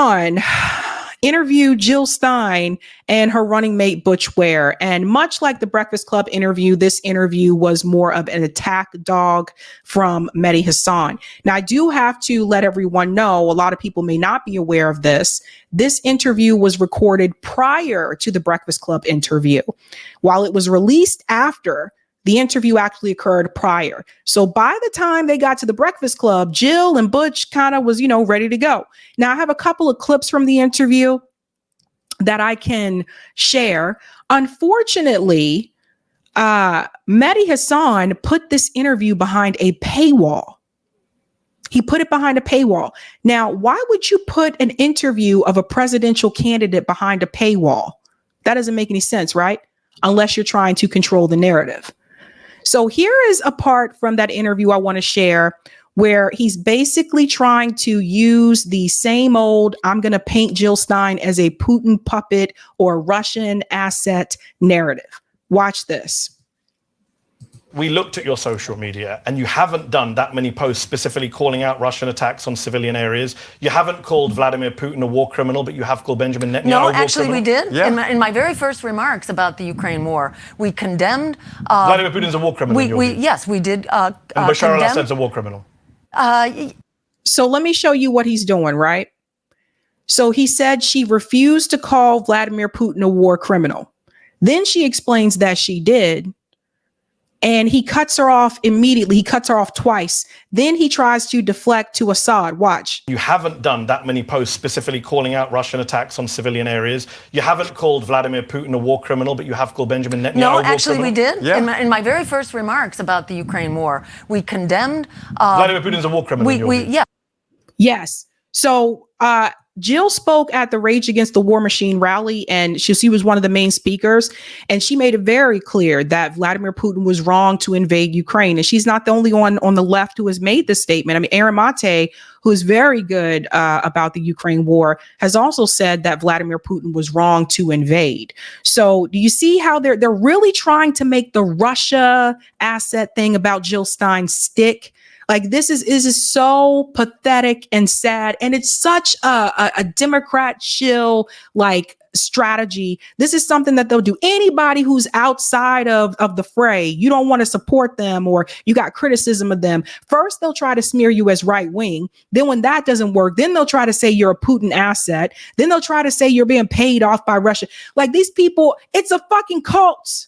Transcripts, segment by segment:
Hasan interviewed Jill Stein and her running mate Butch Ware. And much like the Breakfast Club interview, this interview was more of an attack dog from Mehdi Hasan. Now, I do have to let everyone know, a lot of people may not be aware of this. This interview was recorded prior to the Breakfast Club interview, while it was released after. The interview actually occurred prior. So by the time they got to the Breakfast Club, Jill and Butch kind of was, ready to go. Now I have a couple of clips from the interview that I can share. Unfortunately, Mehdi Hasan put this interview behind a paywall. He put it behind a paywall. Now, why would you put an interview of a presidential candidate behind a paywall? That doesn't make any sense, right? Unless you're trying to control the narrative. So here is a part from that interview I want to share where he's basically trying to use the same old, I'm going to paint Jill Stein as a Putin puppet or Russian asset narrative. Watch this. We looked at your social media and you haven't done that many posts specifically calling out Russian attacks on civilian areas. You haven't called Vladimir Putin a war criminal, but you have called Benjamin Netanyahu a war criminal. No, actually we did. Yeah. In my very first remarks about the Ukraine war, we condemned... Vladimir Putin's a war criminal. Yes, we did. And Bashar al-Assad's a war criminal. So let me show you what he's doing, right? So he said she refused to call Vladimir Putin a war criminal. Then she explains that she did. And he cuts her off immediately. He cuts her off twice. Then he tries to deflect to Assad. Watch. You haven't done that many posts specifically calling out Russian attacks on civilian areas. You haven't called Vladimir Putin a war criminal, but you have called Benjamin Netanyahu a war criminal. No, actually we did. Yeah. In my very first remarks about the Ukraine war, we condemned... Vladimir Putin's a war criminal. Yeah. Yes. So Jill spoke at the Rage Against the War Machine rally, and she was one of the main speakers. And she made it very clear that Vladimir Putin was wrong to invade Ukraine. And she's not the only one on the left who has made this statement. I mean, Aaron Mate, who is very good about the Ukraine war, has also said that Vladimir Putin was wrong to invade. So do you see how they're really trying to make the Russia asset thing about Jill Stein stick? Like, this is so pathetic and sad. And it's such a Democrat shill like strategy. This is something that they'll do. Anybody who's outside of the fray, you don't want to support them or you got criticism of them. First, they'll try to smear you as right wing. Then when that doesn't work, then they'll try to say you're a Putin asset. Then they'll try to say you're being paid off by Russia. Like, these people, it's a fucking cult.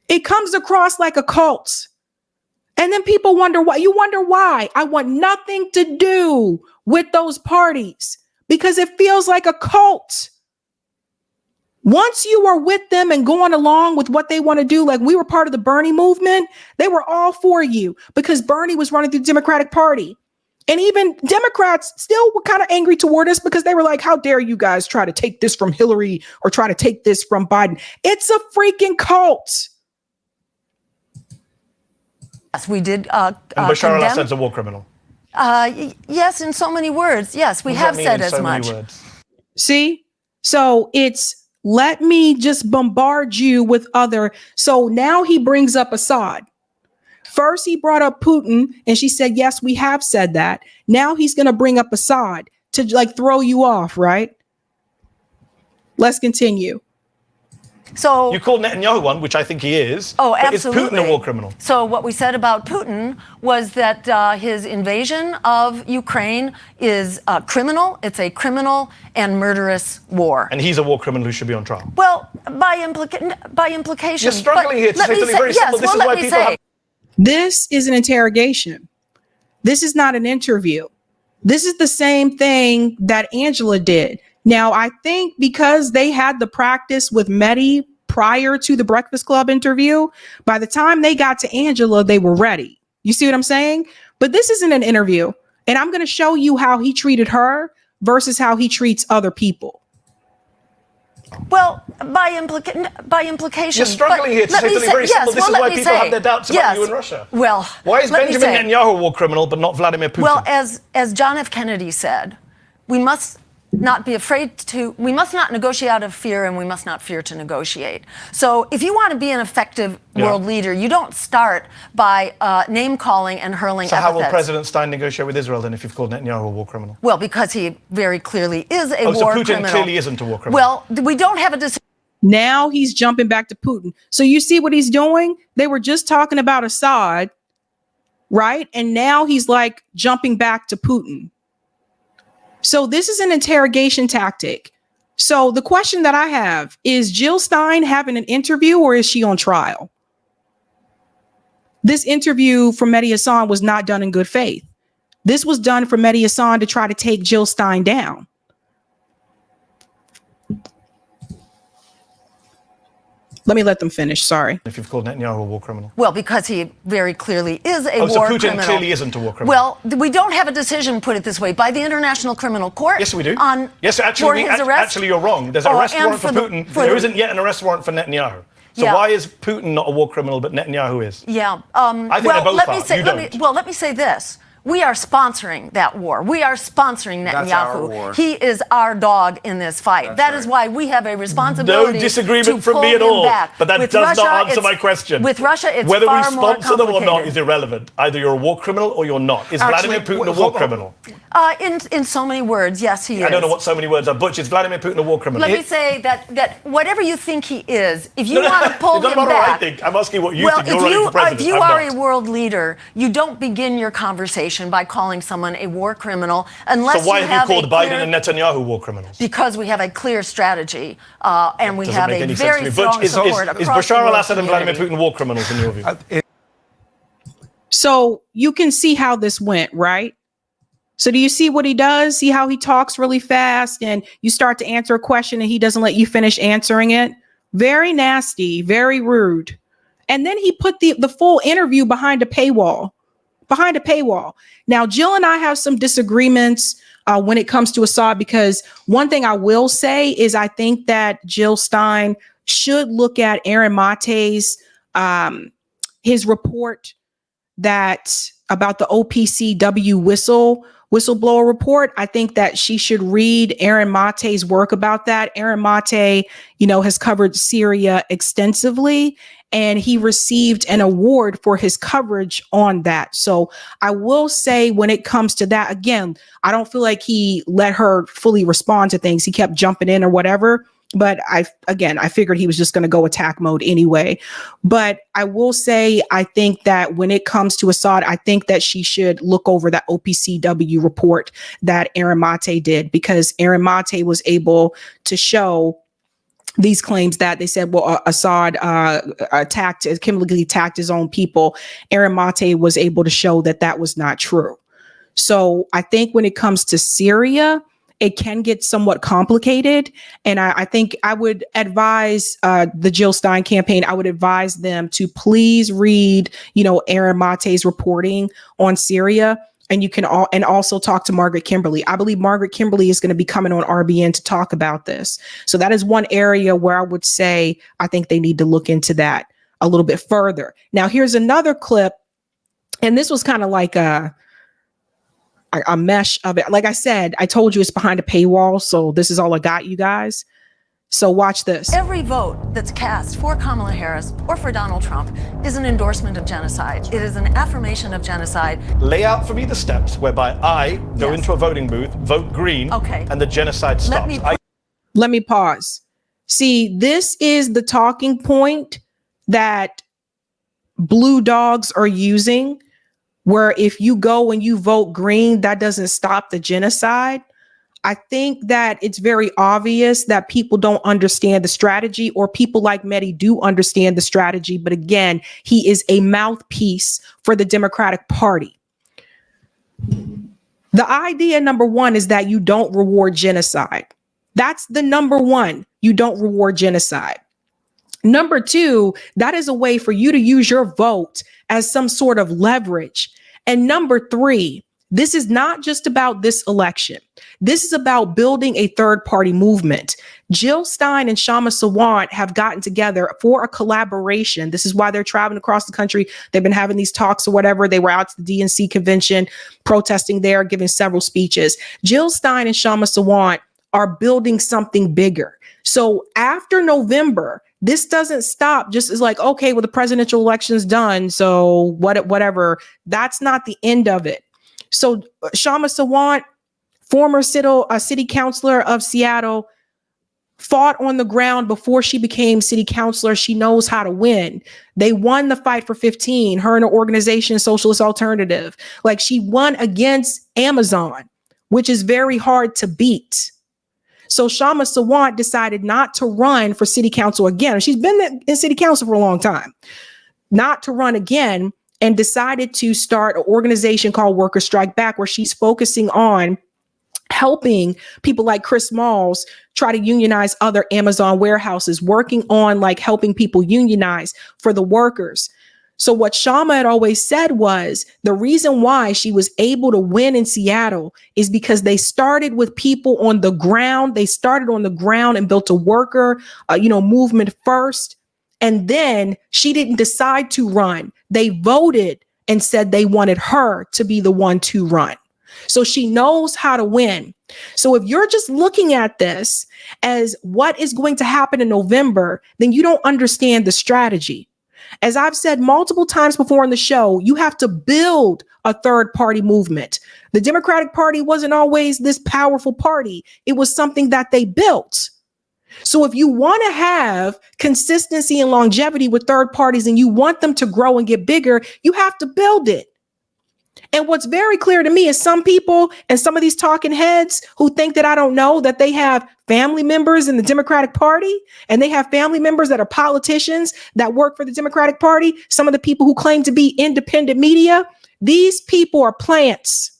It comes across like a cult. And then people wonder why. You wonder why. I want nothing to do with those parties because it feels like a cult. Once you are with them and going along with what they want to do, like we were part of the Bernie movement, they were all for you because Bernie was running through the Democratic Party. And even Democrats still were kind of angry toward us because they were like, how dare you guys try to take this from Hillary or try to take this from Biden? It's a freaking cult. Yes, we did. And Bashar al-Assad's a war criminal. Yes, in so many words. Yes, we have said as much. See? So it's let me just bombard you with other. So now he brings up Assad. First, he brought up Putin and she said, yes, we have said that. Now he's going to bring up Assad to like throw you off, right? Let's continue. So you called Netanyahu one, which I think he is. Oh, absolutely. Is Putin a war criminal? So what we said about Putin was that his invasion of Ukraine is criminal. It's a criminal and murderous war. And he's a war criminal who should be on trial. Well, by implication. You're struggling here to say something very simple. This is why people have... This is an interrogation. This is not an interview. This is the same thing that Angela did. Now, I think because they had the practice with Mehdi prior to the Breakfast Club interview, by the time they got to Angela, they were ready. You see what I'm saying? But this isn't an interview. And I'm going to show you how he treated her versus how he treats other people. Well, by implication. You're struggling here to say something very simple. This is why people have their doubts about you in Russia. Well, why is Benjamin Netanyahu a war criminal but not Vladimir Putin? Well, as John F. Kennedy said, we must not be afraid to, we must not negotiate out of fear, and we must not fear to negotiate. So if you want to be an effective world leader, you don't start by name calling and hurling So epithets. how will President Stein negotiate with Israel then if you've called Netanyahu a war criminal? Well, because he very clearly is a war so Putin criminal. clearly isn't a war criminal. Well, we don't have a decision. Now he's jumping back to Putin. So you see what he's doing? They were just talking about Assad, right? And now he's like jumping back to Putin. So this is an interrogation tactic. So the question that I have is, Jill Stein having an interview or is she on trial? This interview from Mehdi Hasan was not done in good faith. This was done for Mehdi Hasan to try to take Jill Stein down. Let me let them finish. Sorry. If you've called Netanyahu a war criminal. Well, because he very clearly is a war so Putin criminal. clearly isn't a war criminal. Well, we don't have a decision, put it this way, by the International Criminal Court. Yes, we do. Yes, actually, for his arrest. Actually, you're wrong. There's an arrest warrant for Putin. There isn't yet an arrest warrant for Netanyahu. So why is Putin not a war criminal, but Netanyahu is? Yeah. I think they both are. Let me say this. We are sponsoring that war. We are sponsoring Netanyahu. That's our war. He is our dog in this fight. That is why we have a responsibility. No disagreement to from me at all. Back. But that with does Russia, not answer my question. With Russia, it's whether far we more sponsor them or not complicated. is irrelevant. Either you're a war criminal or you're not. Is Vladimir Putin a war criminal? In so many words, yes, he is. I don't know what so many words are. Butch, is Vladimir Putin a war criminal? Let me say that whatever you think he is, if you want to pull him what back. I think. I'm asking what you think. You're running for president. If you are a world leader, you don't begin your conversation by calling someone a war criminal unless so why you have you called Biden and Netanyahu war criminals? Because we have a clear strategy and we have a very strong support across Is the Bashar world al-Assad and Vladimir community. Putin war criminals in your view? So you can see how this went, right? So do you see what he does? See how he talks really fast and you start to answer a question and he doesn't let you finish answering it? Very nasty, very rude. And then he put the full interview behind a paywall. Now, Jill and I have some disagreements when it comes to Assad, because one thing I will say is I think that Jill Stein should look at Aaron Mate's his report that about the OPCW whistleblower report. I think that she should read Aaron Mate's work about that. Aaron Mate, has covered Syria extensively, and he received an award for his coverage on that. So I will say when it comes to that, again, I don't feel like he let her fully respond to things. He kept jumping in or whatever. But I figured he was just going to go attack mode anyway. But I will say, I think that when it comes to Assad, I think that she should look over that OPCW report that Aaron Mate did, because Aaron Mate was able to show these claims that they said, well, Assad chemically attacked his own people. Aaron Mate was able to show that that was not true. So I think when it comes to Syria, it can get somewhat complicated. And I think I would advise the Jill Stein campaign, I would advise them to please read, Aaron Mate's reporting on Syria. And you can also talk to Margaret Kimberly. I believe Margaret Kimberly is going to be coming on RBN to talk about this. So that is one area where I would say I think they need to look into that a little bit further. Now, here's another clip. And this was kind of like a mesh of it. Like I said, I told you it's behind a paywall. So this is all I got, you guys. So watch this. Every vote that's cast for Kamala Harris or for Donald Trump is an endorsement of genocide. It is an affirmation of genocide. Lay out for me the steps whereby I go into a voting booth, vote green, and the genocide stops. Let me pause. See, this is the talking point that blue dogs are using, where if you go and you vote green, that doesn't stop the genocide. I think that it's very obvious that people don't understand the strategy, or people like Mehdi do understand the strategy. But again, he is a mouthpiece for the Democratic Party. The idea, number one, is that you don't reward genocide. That's the number one. You don't reward genocide. Number two, that is a way for you to use your vote as some sort of leverage. And number three, this is not just about this election. This is about building a third party movement. Jill Stein and Kshama Sawant have gotten together for a collaboration. This is why they're traveling across the country. They've been having these talks or whatever. They were out to the DNC convention, protesting there, giving several speeches. Jill Stein and Kshama Sawant are building something bigger. So after November, this doesn't stop just as like, okay, well, the presidential election's done. So whatever. That's not the end of it. So Shama Sawant, former city councilor of Seattle, fought on the ground before she became city councilor. She knows how to win. They won the fight for 15, her and her organization, Socialist Alternative. Like, she won against Amazon, which is very hard to beat. So Shama Sawant decided not to run for city council again. She's been in city council for a long time, not to run again, and decided to start an organization called Workers Strike Back, where she's focusing on helping people like Chris Smalls try to unionize other Amazon warehouses, working on like helping people unionize for the workers. So what Shama had always said was the reason why she was able to win in Seattle is because they started with people on the ground. They started on the ground and built a worker, movement first. And then she didn't decide to run. They voted and said they wanted her to be the one to run. So she knows how to win. So if you're just looking at this as what is going to happen in November, then you don't understand the strategy. As I've said multiple times before in the show, you have to build a third party movement. The Democratic Party wasn't always this powerful party. It was something that they built. So if you want to have consistency and longevity with third parties and you want them to grow and get bigger, you have to build it. And what's very clear to me is some people and some of these talking heads who think that I don't know that they have family members in the Democratic Party and they have family members that are politicians that work for the Democratic Party. Some of the people who claim to be independent media, these people are plants.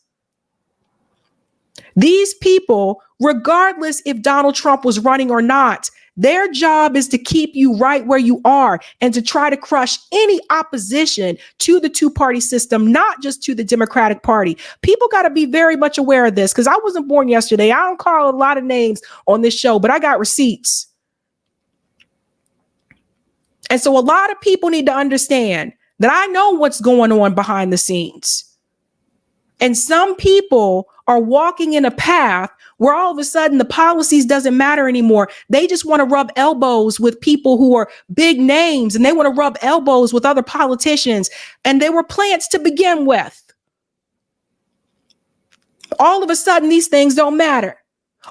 These people, regardless if Donald Trump was running or not, their job is to keep you right where you are and to try to crush any opposition to the two-party system, not just to the Democratic Party. People got to be very much aware of this because I wasn't born yesterday. I don't call a lot of names on this show, but I got receipts. And so a lot of people need to understand that I know what's going on behind the scenes. And some people are walking in a path where all of a sudden the policies doesn't matter anymore. They just want to rub elbows with people who are big names and they want to rub elbows with other politicians. And they were plants to begin with. All of a sudden, these things don't matter.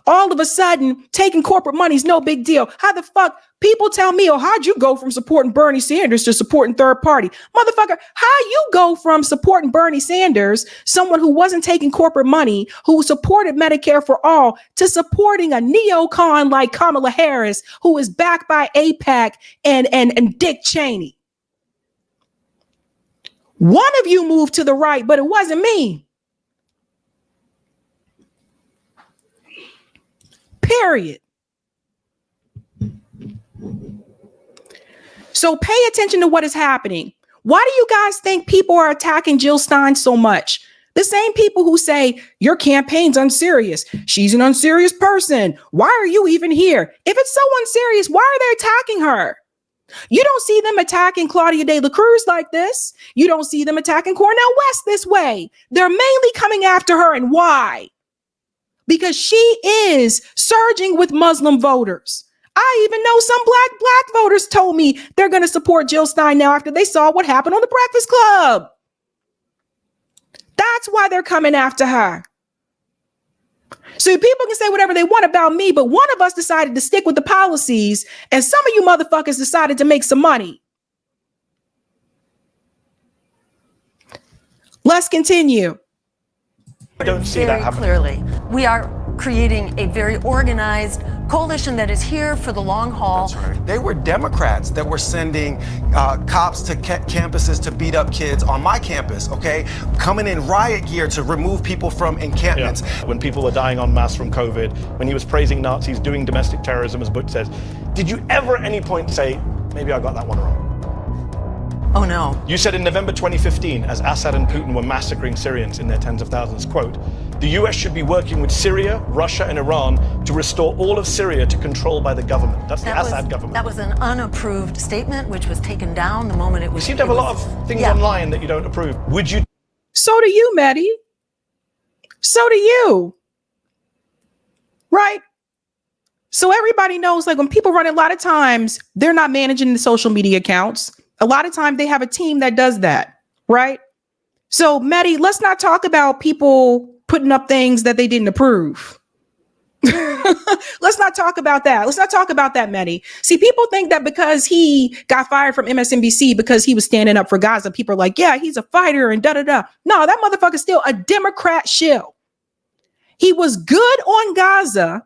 All of a sudden, taking corporate money is no big deal. How the fuck people tell me, oh, how'd you go from supporting Bernie Sanders to supporting third party? Motherfucker, how you go from supporting Bernie Sanders, someone who wasn't taking corporate money, who supported Medicare for all, to supporting a neocon like Kamala Harris, who is backed by AIPAC and Dick Cheney? One of you moved to the right, but it wasn't me. Period. So pay attention to what is happening. Why do you guys think people are attacking Jill Stein so much? The same people who say your campaign's unserious. She's an unserious person. Why are you even here? If it's so unserious, why are they attacking her? You don't see them attacking Claudia De La Cruz like this. You don't see them attacking Cornel West this way. They're mainly coming after her. And why? Because she is surging with Muslim voters. I even know some black voters told me they're going to support Jill Stein now after they saw what happened on The Breakfast Club. That's why they're coming after her. So people can say whatever they want about me, but one of us decided to stick with the policies, and some of you motherfuckers decided to make some money. Let's continue. I don't see that happening. Clearly, we are creating a very organized coalition that is here for the long haul. That's right. They were Democrats that were sending cops to campuses to beat up kids on my campus, okay? Coming in riot gear to remove people from encampments. Yeah. When people were dying en masse from COVID, when he was praising Nazis, doing domestic terrorism, as Butch says, did you ever at any point say, maybe I got that one wrong? Oh, no. You said in November 2015, as Assad and Putin were massacring Syrians in their tens of thousands, quote, the US should be working with Syria, Russia, and Iran to restore all of Syria to control by the government. That's the Assad government. That was an unapproved statement, which was taken down the moment it was. You seem to have a lot of things online that you don't approve. Would you? So do you, Mehdi. So do you. Right? So everybody knows, like when people run, a lot of times they're not managing the social media accounts. A lot of times they have a team that does that, right? So Mehdi, let's not talk about people putting up things that they didn't approve. Let's not talk about that. Let's not talk about that, Mehdi. See, people think that because he got fired from MSNBC because he was standing up for Gaza, people are like, yeah, he's a fighter and da-da-da. No, that motherfucker's still a Democrat shill. He was good on Gaza,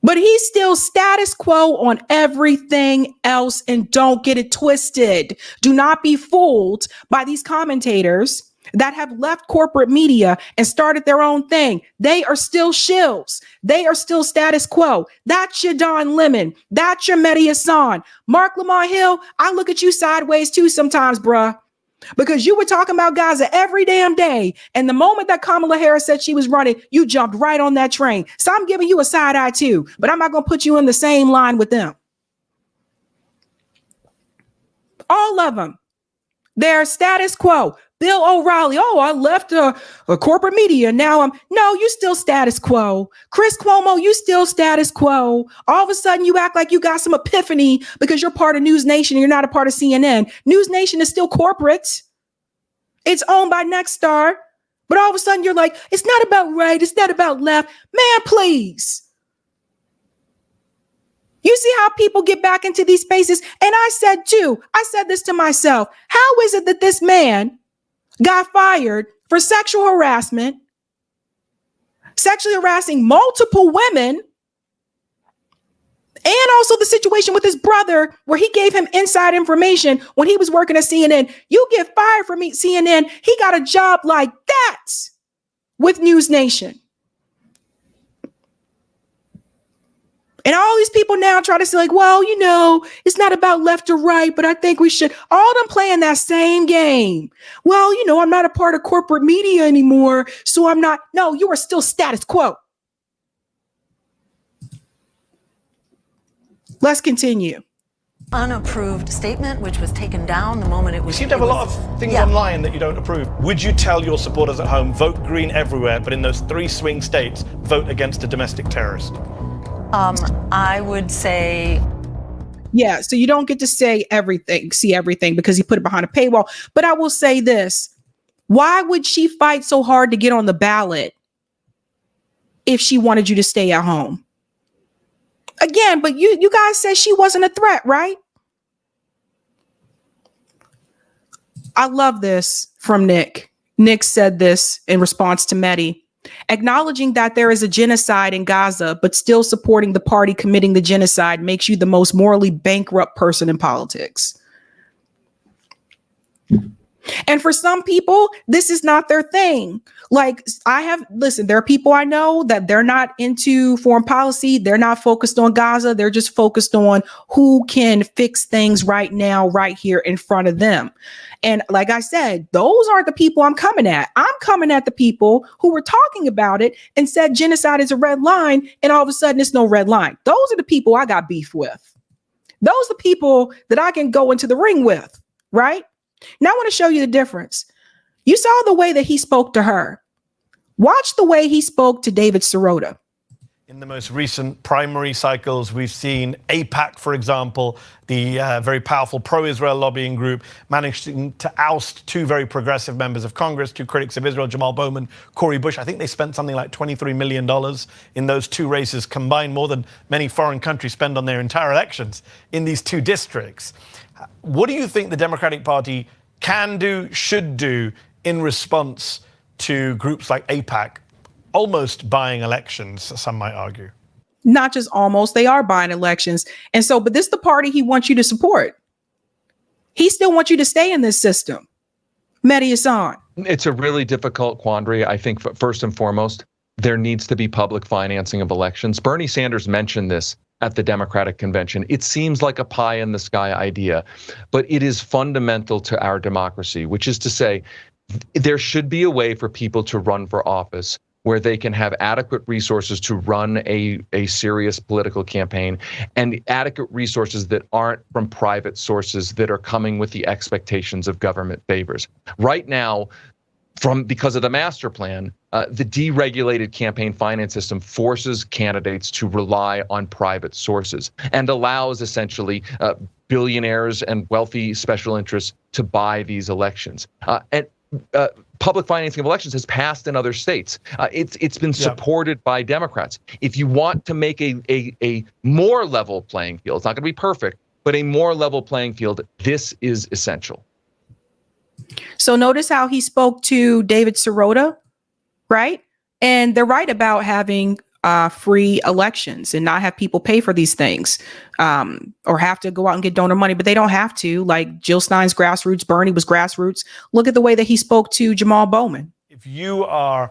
but he's still status quo on everything else. And don't get it twisted. Do not be fooled by these commentators that have left corporate media and started their own thing. They are still shills. They are still status quo. That's your Don Lemon. That's your Mehdi Hasan. Mark Lamont Hill, I look at you sideways too sometimes, bruh. Because you were talking about Gaza every damn day. And the moment that Kamala Harris said she was running, you jumped right on that train. So I'm giving you a side eye too, but I'm not going to put you in the same line with them. All of them. They're status quo. Bill O'Reilly, oh, I left a corporate media. Now no, you still status quo. Chris Cuomo, you still status quo. All of a sudden you act like you got some epiphany because you're part of News Nation and you're not a part of CNN. News Nation is still corporate. It's owned by Nexstar. But all of a sudden you're like, it's not about right. It's not about left. Man, please. You see how people get back into these spaces? And I said this to myself. How is it that this man got fired for sexual harassment, sexually harassing multiple women, and also the situation with his brother where he gave him inside information when he was working at CNN? You get fired from CNN. He got a job like that with News Nation. And all these people now try to say like, well, you know, it's not about left or right, but I think we should. All them playing that same game. Well, you know, I'm not a part of corporate media anymore, so I'm not. No, you are still status quo. Let's continue. Unapproved statement, which was taken down the moment it was. You seem to have a lot of things online that you don't approve. Would you tell your supporters at home, vote green everywhere, but in those 3 swing states, vote against a domestic terrorist? I would say. Yeah, so you don't get to see everything because he put it behind a paywall. But I will say this. Why would she fight so hard to get on the ballot if she wanted you to stay at home? Again, but you guys said she wasn't a threat, right? I love this from Nick. Nick said this in response to Mehdi. Acknowledging that there is a genocide in Gaza, but still supporting the party committing the genocide makes you the most morally bankrupt person in politics. And for some people, this is not their thing. Like there are people I know that they're not into foreign policy. They're not focused on Gaza. They're just focused on who can fix things right now, right here in front of them. And like I said, those aren't the people I'm coming at. I'm coming at the people who were talking about it and said genocide is a red line. And all of a sudden it's no red line. Those are the people I got beef with. Those are the people that I can go into the ring with, right? Now I want to show you the difference. You saw the way that he spoke to her. Watch the way he spoke to David Sirota. In the most recent primary cycles, we've seen AIPAC, for example, the very powerful pro-Israel lobbying group, managing to oust 2 very progressive members of Congress, 2 critics of Israel, Jamal Bowman, Cori Bush. I think they spent something like $23 million in those 2 races combined, more than many foreign countries spend on their entire elections in these 2 districts. What do you think the Democratic Party can do, should do in response to groups like AIPAC almost buying elections, some might argue? Not just almost, they are buying elections. And so, but this is the party he wants you to support. He still wants you to stay in this system. Mehdi Hasan. It's a really difficult quandary. I think first and foremost, there needs to be public financing of elections. Bernie Sanders mentioned this at the Democratic Convention. It seems like a pie in the sky idea, but it is fundamental to our democracy, which is to say, there should be a way for people to run for office where they can have adequate resources to run a serious political campaign, and adequate resources that aren't from private sources that are coming with the expectations of government favors. Right now, because of the master plan, The deregulated campaign finance system forces candidates to rely on private sources and allows essentially billionaires and wealthy special interests to buy these elections. And public financing of elections has passed in other states. It's been supported by Democrats. If you want to make a more level playing field, it's not going to be perfect, but a more level playing field, this is essential. So notice how he spoke to David Sirota, right? And they're right about having free elections and not have people pay for these things or have to go out and get donor money, but they don't have to. Like Jill Stein's grassroots, Bernie was grassroots. Look at the way that he spoke to Jamal Bowman. If you are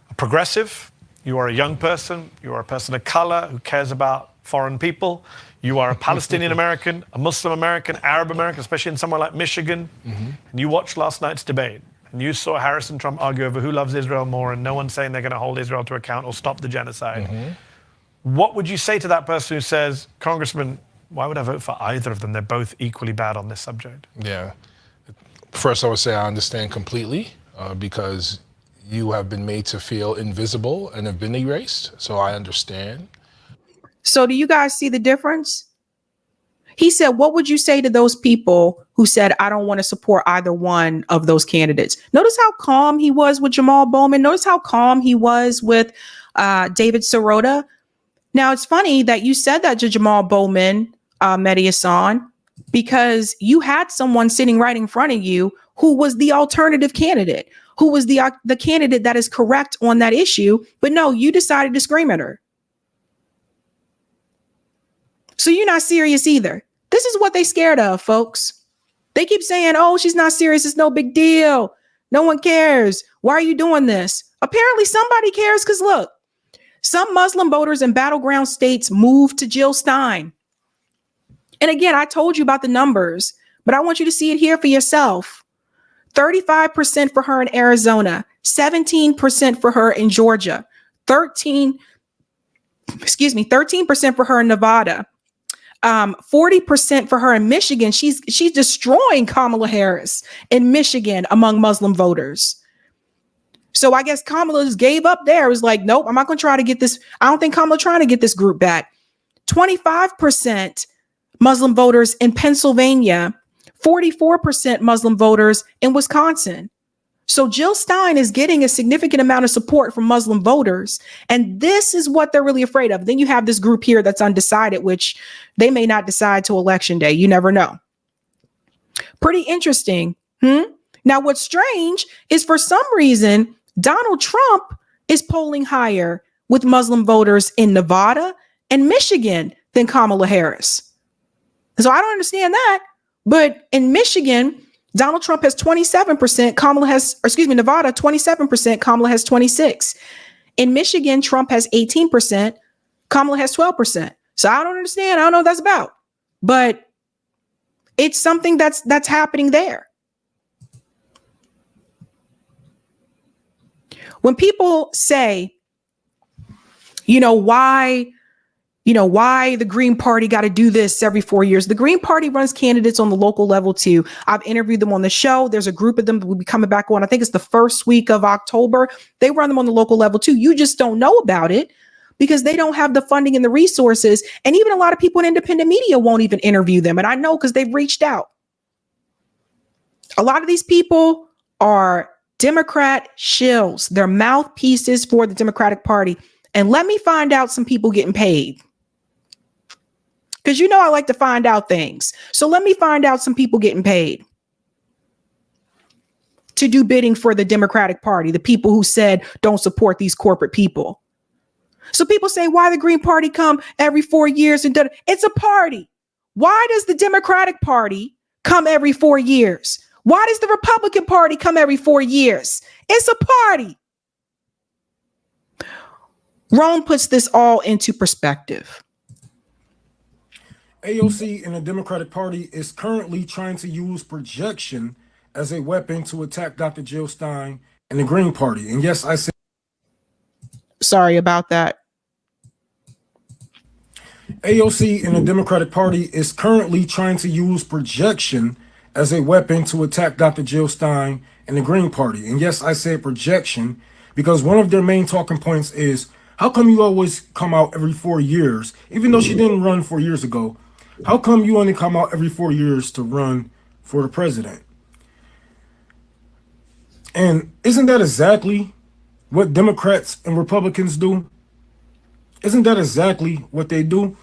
a progressive, you are a young person, you are a person of color who cares about foreign people, you are a Palestinian American, a Muslim American, Arab American, especially in somewhere like Michigan, and you watched last night's debate, and you saw Harris and Trump argue over who loves Israel more, and no one's saying they're going to hold Israel to account or stop the genocide. What would you say to that person who says, Congressman, why would I vote for either of them? They're both equally bad on this subject. Yeah. First, I would say I understand completely because you have been made to feel invisible and have been erased. So I understand. So do you guys see the difference? He said, what would you say to those people who said, I don't want to support either one of those candidates? Notice how calm he was with Jamal Bowman. Notice how calm he was with David Sirota. Now, it's funny that you said that to Jamal Bowman, Mehdi Hasan, because you had someone sitting right in front of you who was the alternative candidate, who was the candidate that is correct on that issue. But no, you decided to scream at her. So you're not serious either. This is what they scared of, folks. They keep saying, oh, she's not serious. It's no big deal. No one cares. Why are you doing this? Apparently somebody cares because look, some Muslim voters in battleground states moved to Jill Stein. And again, I told you about the numbers, but I want you to see it here for yourself. 35% for her in Arizona, 17% for her in Georgia, 13% for her in Nevada. 40% for her in Michigan. She's destroying Kamala Harris in Michigan among Muslim voters. So I guess Kamala just gave up there. It was like, nope, I'm not going to try to get this. I don't think Kamala trying to get this group back. 25% Muslim voters in Pennsylvania, 44% Muslim voters in Wisconsin. So Jill Stein is getting a significant amount of support from Muslim voters. And this is what they're really afraid of. Then you have this group here that's undecided, which they may not decide till election day. You never know. Pretty interesting. Now, what's strange is for some reason, Donald Trump is polling higher with Muslim voters in Nevada and Michigan than Kamala Harris. So I don't understand that. But in Michigan, Donald Trump has 27%, Nevada 27%, Kamala has 26%. In Michigan, Trump has 18%, Kamala has 12%. So I don't understand. I don't know what that's about. But it's something that's happening there. When people say, why the Green Party got to do this every 4 years. The Green Party runs candidates on the local level too. I've interviewed them on the show. There's a group of them that will be coming back on. I think it's the first week of October. They run them on the local level too. You just don't know about it because they don't have the funding and the resources. And even a lot of people in independent media won't even interview them. And I know because they've reached out. A lot of these people are Democrat shills. They're mouthpieces for the Democratic Party. And let me find out some people getting paid. Because I like to find out things. So let me find out some people getting paid to do bidding for the Democratic Party, the people who said don't support these corporate people. So people say, why the Green Party come every 4 years? And it's a party. Why does the Democratic Party come every 4 years? Why does the Republican Party come every 4 years? It's a party. Rome puts this all into perspective. AOC and the Democratic Party is currently trying to use projection as a weapon to attack Dr. Jill Stein and the Green Party. And yes, I said. Sorry about that. AOC and the Democratic Party is currently trying to use projection as a weapon to attack Dr. Jill Stein and the Green Party. And yes, I said projection because one of their main talking points is, how come you always come out every 4 years, even though she didn't run 4 years ago? How come you only come out every 4 years to run for the president? And isn't that exactly what Democrats and Republicans do? Isn't that exactly what they do?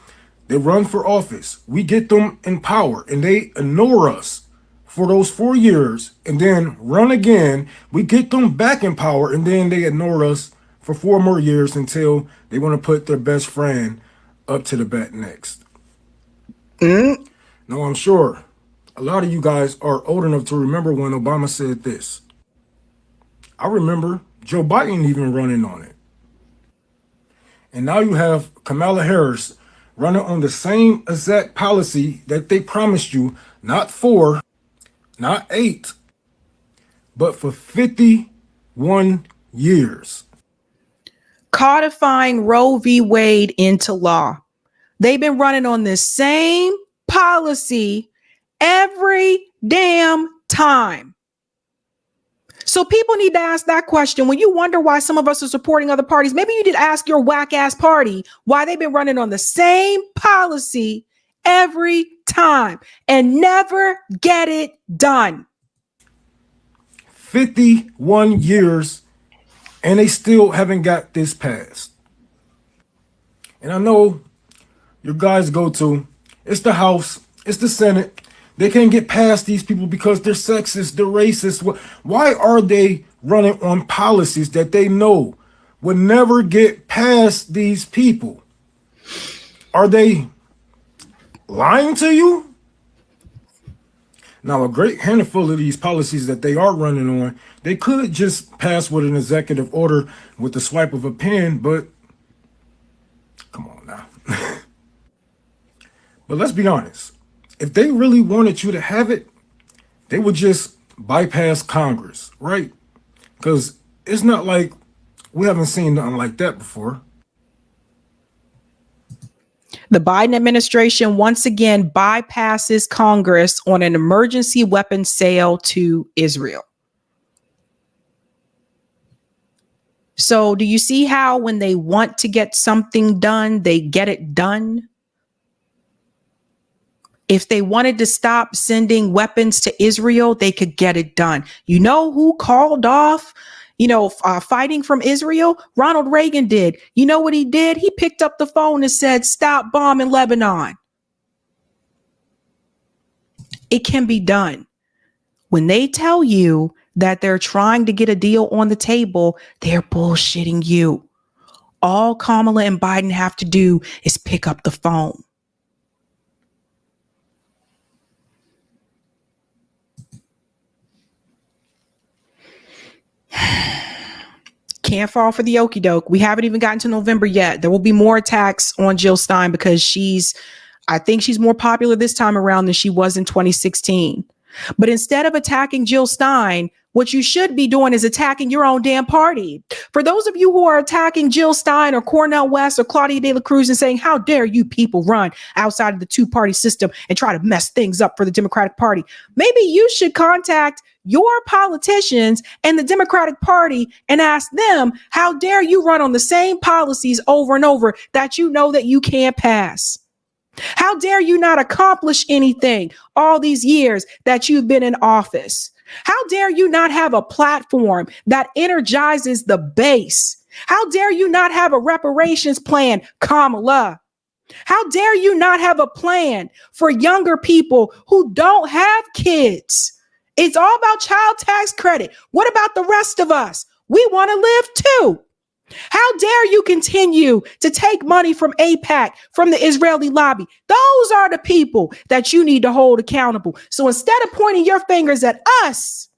They run for office. We get them in power and they ignore us for those 4 years and then run again. We get them back in power and then they ignore us for 4 more years until they want to put their best friend up to the bat next. Now, I'm sure a lot of you guys are old enough to remember when Obama said this. I remember Joe Biden even running on it. And now you have Kamala Harris running on the same exact policy that they promised you, not 4, not 8, but for 51 years. Codifying Roe v. Wade into law. They've been running on this same policy every damn time. So people need to ask that question. When you wonder why some of us are supporting other parties, maybe you did ask your whack ass party why they've been running on the same policy every time and never get it done. 51 years and they still haven't got this passed. And I know your guys go to, it's the House, it's the Senate. They can't get past these people because they're sexist, they're racist. Why are they running on policies that they know would never get past these people? Are they lying to you? Now, a great handful of these policies that they are running on, they could just pass with an executive order with the swipe of a pen, but come on now. But let's be honest. If they really wanted you to have it, they would just bypass Congress, right? Because it's not like we haven't seen nothing like that before. The Biden administration once again bypasses Congress on an emergency weapons sale to Israel. So do you see how when they want to get something done, they get it done? If they wanted to stop sending weapons to Israel, they could get it done. You know who called off, fighting from Israel? Ronald Reagan did. You know what he did? He picked up the phone and said, stop bombing Lebanon. It can be done. When they tell you that they're trying to get a deal on the table, they're bullshitting you. All Kamala and Biden have to do is pick up the phone. Can't fall for the okie doke. We haven't even gotten to November yet. There will be more attacks on Jill Stein because I think she's more popular this time around than she was in 2016. But instead of attacking Jill Stein, what you should be doing is attacking your own damn party. For those of you who are attacking Jill Stein or Cornel West or Claudia De La Cruz and saying, how dare you people run outside of the two-party system and try to mess things up for the Democratic Party, maybe you should contact your politicians and the Democratic Party and ask them, how dare you run on the same policies over and over that you know that you can't pass? How dare you not accomplish anything all these years that you've been in office? How dare you not have a platform that energizes the base? How dare you not have a reparations plan, Kamala? How dare you not have a plan for younger people who don't have kids? It's all about child tax credit. What about the rest of us? We want to live too. How dare you continue to take money from AIPAC, from the Israeli lobby? Those are the people that you need to hold accountable. So instead of pointing your fingers at us,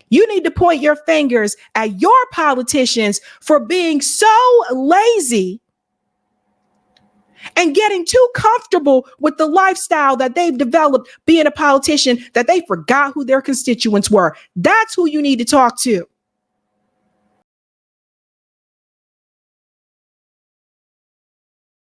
you need to point your fingers at your politicians for being so lazy and getting too comfortable with the lifestyle that they've developed being a politician that they forgot who their constituents were. That's who you need to talk to.